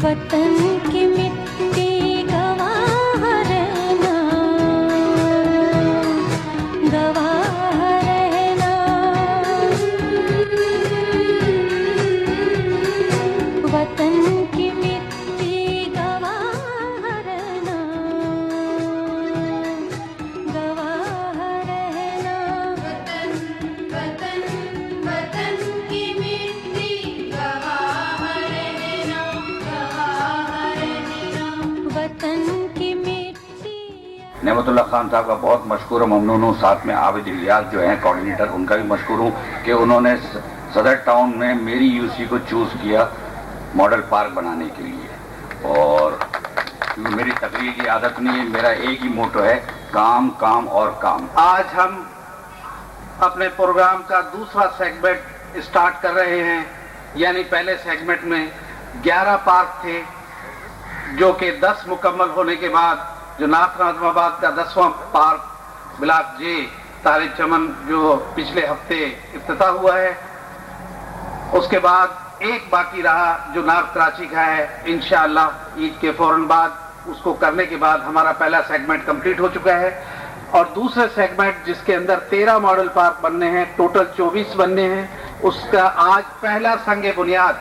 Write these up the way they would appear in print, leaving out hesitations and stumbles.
وطن کی مٹی گواہ رہنا، گواہ رہنا، وطن کی مٹی گواہ رہنا، گواہ رہنا، وطن وطن وطن کی مٹی گواہ رہنا، گواہ رہنا، وطن کی مٹی۔ نعمت اللہ خان صاحب کا بہت مشکور و ممنون ہوں، ساتھ میں عابد الیاس جو ہیں کوآرڈینیٹر، ان کا بھی مشکور ہوں کہ انہوں نے صدر ٹاؤن میں میری یوسی کو چوز کیا ماڈل پارک بنانے کے لیے، اور کیونکہ میری تقریر کی عادت نہیں ہے، میرا ایک ہی موٹو ہے، کام کام اور کام۔ آج ہم اپنے پروگرام کا دوسرا سیگمنٹ اسٹارٹ کر رہے ہیں، یعنی پہلے سیگمنٹ میں 11 پارک تھے جو کہ 10 مکمل ہونے کے بعد جو ناصر ناظم آباد کا 10واں پارک بلاک جے طارق چمن جو پچھلے ہفتے افتتاح ہوا ہے، اس کے بعد ایک باقی رہا جو نارتھ کراچی کا ہے، انشاءاللہ عید کے فوراً بعد اس کو کرنے کے بعد ہمارا پہلا سیگمنٹ کمپلیٹ ہو چکا ہے، اور دوسرے سیگمنٹ جس کے اندر 13 ماڈل پارک بننے ہیں، ٹوٹل 24 بننے ہیں، اس کا آج پہلا سنگ بنیاد۔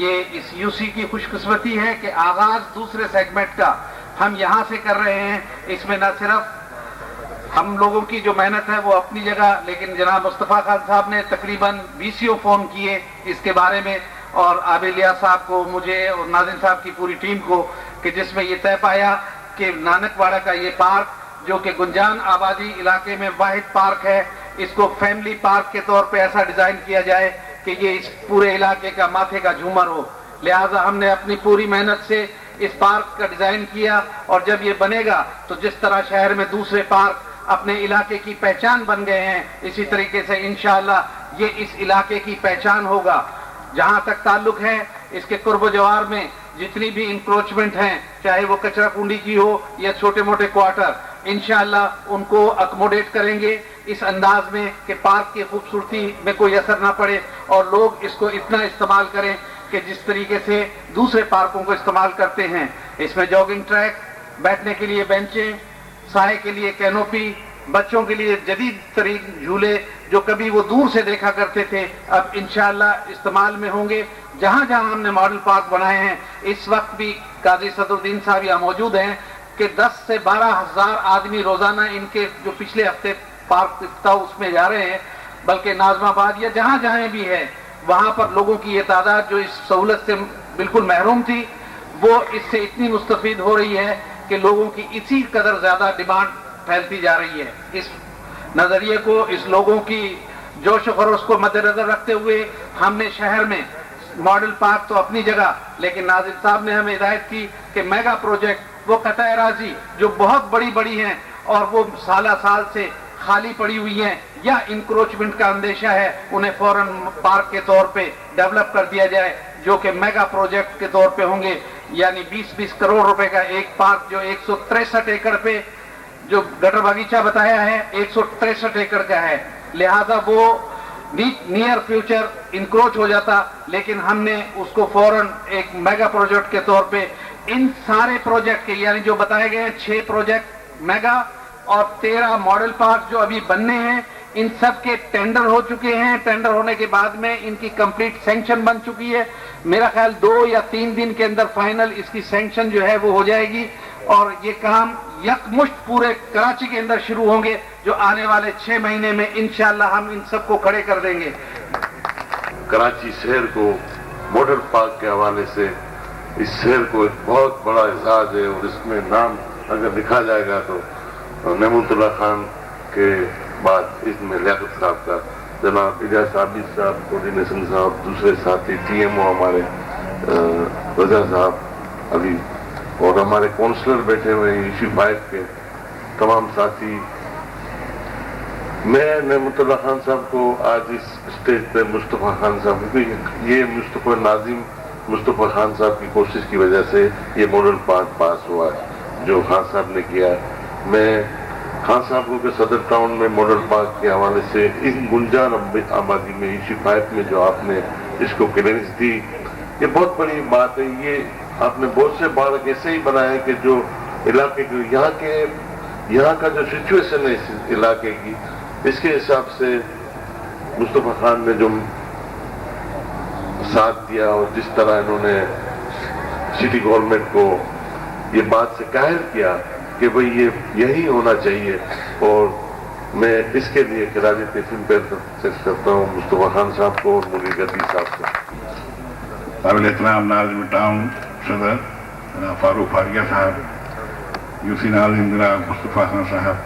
یہ اس یوسی کی خوش قسمتی ہے کہ آغاز دوسرے سیگمنٹ کا ہم یہاں سے کر رہے ہیں۔ اس میں نہ صرف ہم لوگوں کی جو محنت ہے وہ اپنی جگہ، لیکن جناب مصطفیٰ خان صاحب نے تقریباً 20 فون کیے اس کے بارے میں، اور عابد الیاس صاحب کو، مجھے اور ناظرین صاحب کی پوری ٹیم کو، کہ جس میں یہ طے پایا کہ نانک واڑہ کا یہ پارک جو کہ گنجان آبادی علاقے میں واحد پارک ہے، اس کو فیملی پارک کے طور پہ ایسا ڈیزائن کیا جائے کہ یہ اس پورے علاقے کا ماتھے کا جھومر ہو۔ لہٰذا ہم نے اپنی پوری محنت سے اس پارک کا ڈیزائن کیا، اور جب یہ بنے گا تو جس طرح شہر میں دوسرے پارک اپنے علاقے کی پہچان بن گئے ہیں، اسی طریقے سے انشاءاللہ یہ اس علاقے کی پہچان ہوگا۔ جہاں تک تعلق ہے اس کے قرب و جوار میں جتنی بھی انکروچمنٹ ہیں، چاہے وہ کچرا کنڈی کی ہو یا چھوٹے موٹے کوارٹر، انشاءاللہ ان کو اکموڈیٹ کریں گے اس انداز میں کہ پارک کی خوبصورتی میں کوئی اثر نہ پڑے، اور لوگ اس کو اتنا استعمال کریں کہ جس طریقے سے دوسرے پارکوں کو استعمال کرتے ہیں۔ اس میں جاگنگ ٹریک، بیٹھنے کے لیے بینچیں، سائے کے لیے کینوپی، بچوں کے لیے جدید ترین جھولے جو کبھی وہ دور سے دیکھا کرتے تھے اب انشاءاللہ استعمال میں ہوں گے۔ جہاں جہاں ہم نے ماڈل پارک بنائے ہیں، اس وقت بھی قاضی صدر الدین صاحب یہاں موجود ہیں کہ 10 سے 12 ہزار آدمی روزانہ ان کے جو پچھلے ہفتے پارک افتتاح اس میں جا رہے ہیں، بلکہ ناظم آباد یا جہاں جہاں بھی ہے وہاں پر لوگوں کی یہ تعداد جو اس سہولت سے بالکل محروم تھی، وہ اس سے اتنی مستفید ہو رہی ہے کہ لوگوں کی اسی قدر زیادہ ڈیمانڈ پھیلتی جا رہی ہے۔ اس نظریے کو، اس لوگوں کی جوش و خروش کو مد نظر رکھتے ہوئے ہم نے شہر میں ماڈل پارک تو اپنی جگہ، لیکن ناظر صاحب نے ہمیں ہدایت کی کہ میگا پروجیکٹ، وہ قطع اراضی جو بہت بڑی بڑی ہیں اور وہ سالہ سال سے خالی پڑی ہوئی ہیں یا انکروچمنٹ کا اندیشہ ہے، انہیں فوراً پارک کے طور پہ ڈیولپ کر دیا جائے، جو کہ میگا پروجیکٹ کے طور پہ ہوں گے، یعنی 20-20 کروڑ روپے کا ایک پارک جو 163 ایکڑ پہ جو گٹر باغیچہ بتایا ہے 163 ایکڑ کا ہے، لہذا وہ نیئر فیوچر انکروچ ہو جاتا، لیکن ہم نے اس کو فوراً ایک میگا پروجیکٹ کے طور پہ ان سارے پروجیکٹ کے، یعنی جو بتائے گئے ہیں 6 پروجیکٹ میگا اور 13 ماڈل پارک جو ابھی بننے ہیں، ان سب کے ٹینڈر ہو چکے ہیں۔ ٹینڈر ہونے کے بعد میں ان کی کمپلیٹ سینکشن بن چکی ہے، میرا خیال 2 یا 3 دن کے اندر فائنل اس کی سینکشن جو ہے وہ ہو جائے گی، اور یہ کام یکمشت پورے کراچی کے اندر شروع ہوں گے، جو آنے والے 6 مہینے میں انشاءاللہ ہم ان سب کو کھڑے کر دیں گے۔ کراچی شہر کو ماڈل پارک کے حوالے سے اس شہر کو ایک بہت بڑا اعزاز ہے، اور اس میں نام اگر لکھا جائے گا تو نعمت اللہ خان کے بعد اس میں لیاقت صاحب کا، جناب الیاس عابد صاحب، کوارڈینیشن صاحب، دوسرے ساتھی ٹی ایم او ہمارے رضا صاحب ابھی، اور ہمارے کونسلر بیٹھے ہوئے ہیں ایشو 5 کے تمام ساتھی۔ میں نعمت اللہ خان صاحب کو آج اس اسٹیج پہ مصطفیٰ خان صاحب، کیونکہ یہ مصطفیٰ ناظم مصطفیٰ خان صاحب کی کوشش کی وجہ سے یہ ماڈل پارک پاس ہوا ہے جو خان صاحب نے کیا ہے۔ میں خان صاحب کو کہ صدر ٹاؤن میں ماڈل پارک کے حوالے سے اس گنجان آبادی میں ایشو 5 میں جو آپ نے اس کو کلیئرنس دی، یہ بہت بڑی بات ہے۔ یہ آپ نے بہت سے پارک ایسے ہی بنائے کہ جو علاقے کو یہاں کا جو سچویشن ہے اس علاقے کی، اس کے حساب سے مصطفیٰ خان نے جو ساتھ دیا اور جس طرح انہوں نے سٹی گورنمنٹ کو یہ بات سے قاہر کیا کہ بھئی یہی ہونا چاہیے، اور میں اس کے لیے خراج تحسین پیش کرتا ہوں مصطفیٰ خان صاحب کو اور منیر گدی صاحب کو۔ قابل احترام ناظم ٹاؤن صدر جناب فاروق فاریہ صاحب، یو سی ناظم جناب مصطفیٰ خان صاحب،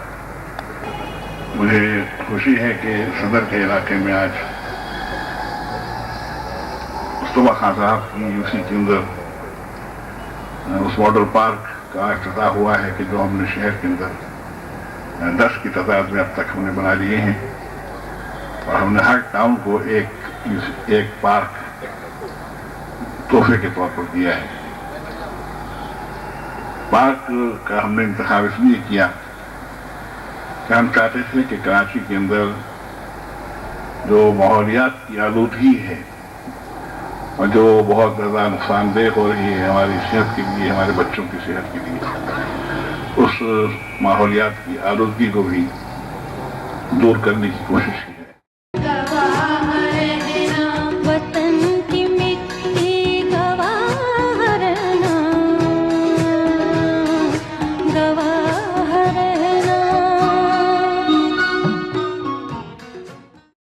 مجھے خوشی ہے کہ صدر کے علاقے میں آج مصطفیٰ خان صاحب کی یو سی کے اندر اس ماڈل پارک کا افتتاح ہوا ہے کہ جو ہم نے شہر کے اندر 10 کی تعداد میں اب تک ہم نے بنا لیے ہیں، اور ہم نے ہر ٹاؤن کو ایک پارک تحفے کے طور پر دیا ہے۔ پارک کا ہم نے انتخاب اس لیے کیا کہ ہم چاہتے تھے کہ کراچی کے اندر جو ماحولیات کی آلودگی ہے اور جو بہت زیادہ نقصان دہ ہو رہی ہے ہماری صحت کے لیے، ہمارے بچوں کی صحت کے لیے، اس ماحولیات کی آلودگی کو بھی دور کرنے کی کوشش کی۔